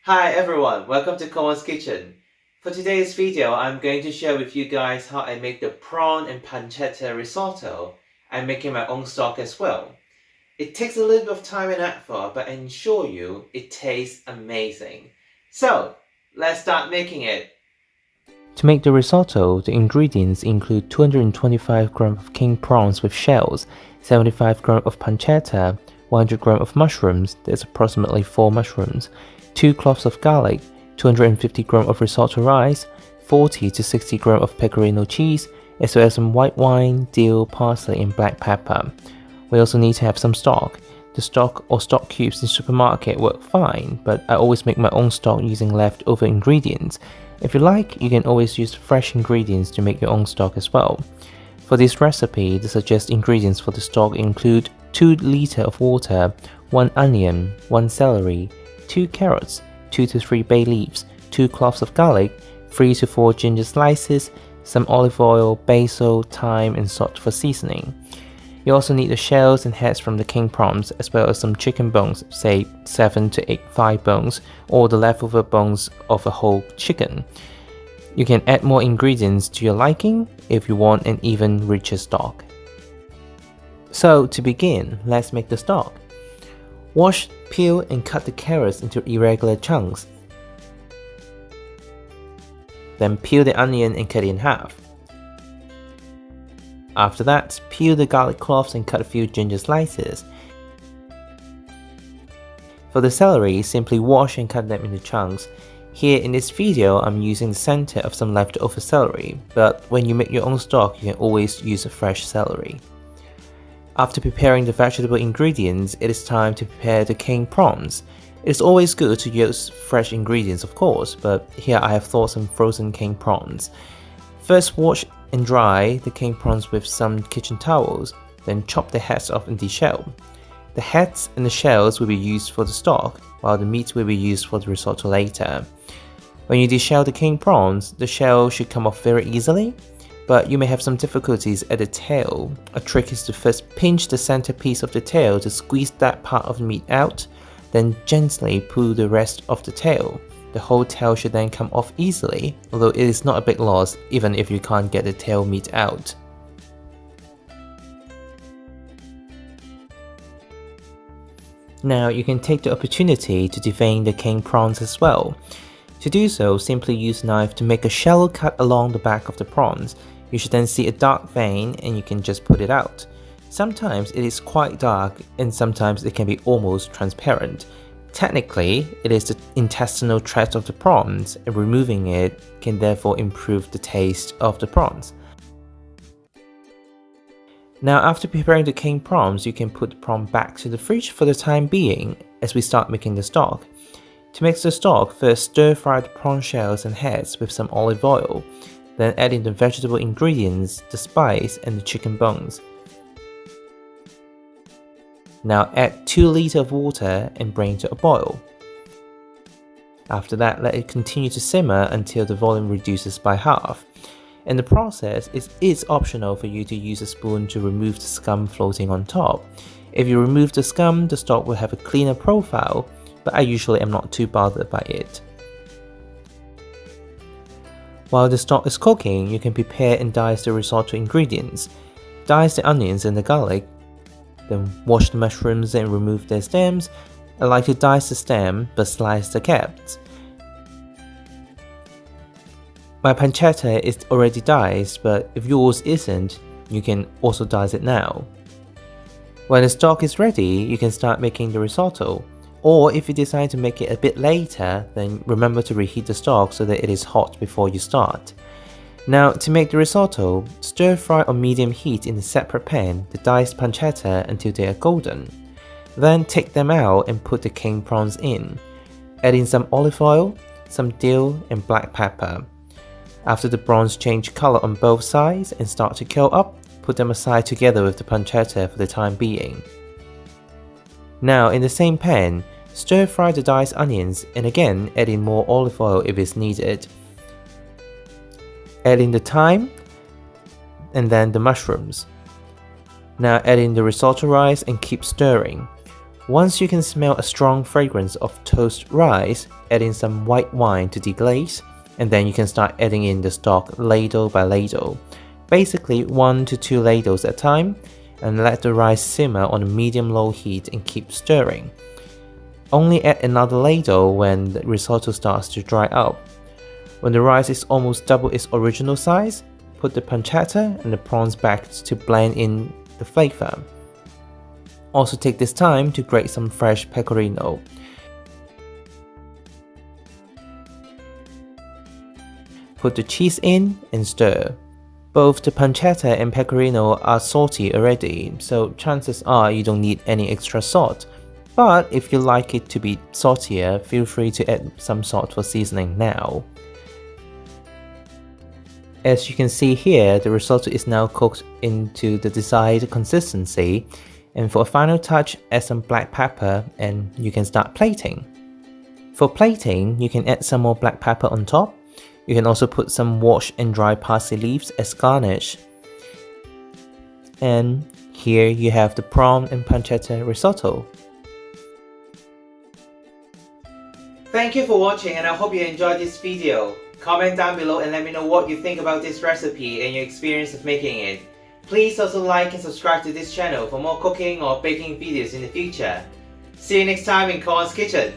Hi everyone, welcome to Cohen's Kitchen. For today's video, I'm going to share with you guys how I make the prawn and pancetta risotto. I'm making my own stock as well. It takes a little bit of time and effort, but I assure you, it tastes amazing. So, let's start making it. To make the risotto, the ingredients include 225 grams of king prawns with shells, 75 grams of pancetta, 100 grams of mushrooms, that's approximately 4 mushrooms, 2 cloves of garlic, 250 grams of risotto rice, 40 to 60 grams of pecorino cheese, as well as some white wine, dill, parsley and black pepper. We also need to have some stock. The stock or stock cubes in supermarket work fine, but I always make my own stock using leftover ingredients. If you like, you can always use fresh ingredients to make your own stock as well. For this recipe, the suggested ingredients for the stock include 2 liters of water, 1 onion, 1 celery, 2 carrots, 2 to 3 bay leaves, 2 cloves of garlic, 3 to 4 ginger slices, some olive oil, basil, thyme and salt for seasoning. You also need the shells and heads from the king prawns, as well as some chicken bones, say 7 to 8 thigh bones, or the leftover bones of a whole chicken. You can add more ingredients to your liking if you want an even richer stock. So to begin, let's make the stock. Wash, peel and cut the carrots into irregular chunks. Then peel the onion and cut it in half. After that, peel the garlic cloves and cut a few ginger slices. For the celery, simply wash and cut them into chunks. Here in this video, I'm using the center of some leftover celery, but when you make your own stock, you can always use a fresh celery. After preparing the vegetable ingredients, it is time to prepare the king prawns. It is always good to use fresh ingredients, of course, but here I have thawed some frozen king prawns. First, wash and dry the king prawns with some kitchen towels, then chop the heads off and deshell. The heads and the shells will be used for the stock, while the meat will be used for the risotto later. When you deshell the king prawns, the shell should come off very easily, but you may have some difficulties at the tail. A trick is to first pinch the center piece of the tail to squeeze that part of the meat out, then gently pull the rest of the tail. The whole tail should then come off easily, although it is not a big loss even if you can't get the tail meat out. Now you can take the opportunity to devein the king prawns as well. To do so, simply use a knife to make a shallow cut along the back of the prawns. You should then see a dark vein and you can just put it out. Sometimes it is quite dark and sometimes it can be almost transparent. Technically, it is the intestinal tract of the prawns, and removing it can therefore improve the taste of the prawns. Now after preparing the king prawns, you can put the prawn back to the fridge for the time being as we start making the stock. To mix the stock, first stir fry the prawn shells and heads with some olive oil, then add in the vegetable ingredients, the spice and the chicken bones. Now add 2 liters of water and bring to a boil. After that, let it continue to simmer until the volume reduces by half. In the process, it is optional for you to use a spoon to remove the scum floating on top. If you remove the scum, the stock will have a cleaner profile, but I usually am not too bothered by it. While the stock is cooking, you can prepare and dice the risotto ingredients. Dice the onions and the garlic, then wash the mushrooms and remove their stems. I like to dice the stem but slice the caps. My pancetta is already diced, but if yours isn't, you can also dice it now. When the stock is ready, you can start making the risotto. Or if you decide to make it a bit later, then remember to reheat the stock so that it is hot before you start. Now to make the risotto, stir fry on medium heat in a separate pan the diced pancetta until they are golden. Then take them out and put the king prawns in. Add in some olive oil, some dill and black pepper. After the prawns change color on both sides and start to curl up, put them aside together with the pancetta for the time being. Now in the same pan, stir fry the diced onions and again add in more olive oil if it's needed. Add in the thyme and then the mushrooms. Now add in the risotto rice and keep stirring. Once you can smell a strong fragrance of toast rice, add in some white wine to deglaze, and then you can start adding in the stock ladle by ladle, basically 1 to 2 ladles at a time, and let the rice simmer on a medium-low heat and keep stirring. Only add another ladle when the risotto starts to dry up. When the rice is almost double its original size, put the pancetta and the prawns back to blend in the flavor. Also take this time to grate some fresh pecorino. Put the cheese in and stir. Both the pancetta and pecorino are salty already, so chances are you don't need any extra salt. But if you like it to be saltier, feel free to add some salt for seasoning now. As you can see here, the risotto is now cooked into the desired consistency, and for a final touch, add some black pepper and you can start plating. For plating, you can add some more black pepper on top. You can also put some washed and dry parsley leaves as garnish. And here you have the prawn and pancetta risotto. Thank you for watching, and I hope you enjoyed this video. Comment down below and let me know what you think about this recipe and your experience of making it. Please also like and subscribe to this channel for more cooking or baking videos in the future. See you next time in Cohen's Kitchen.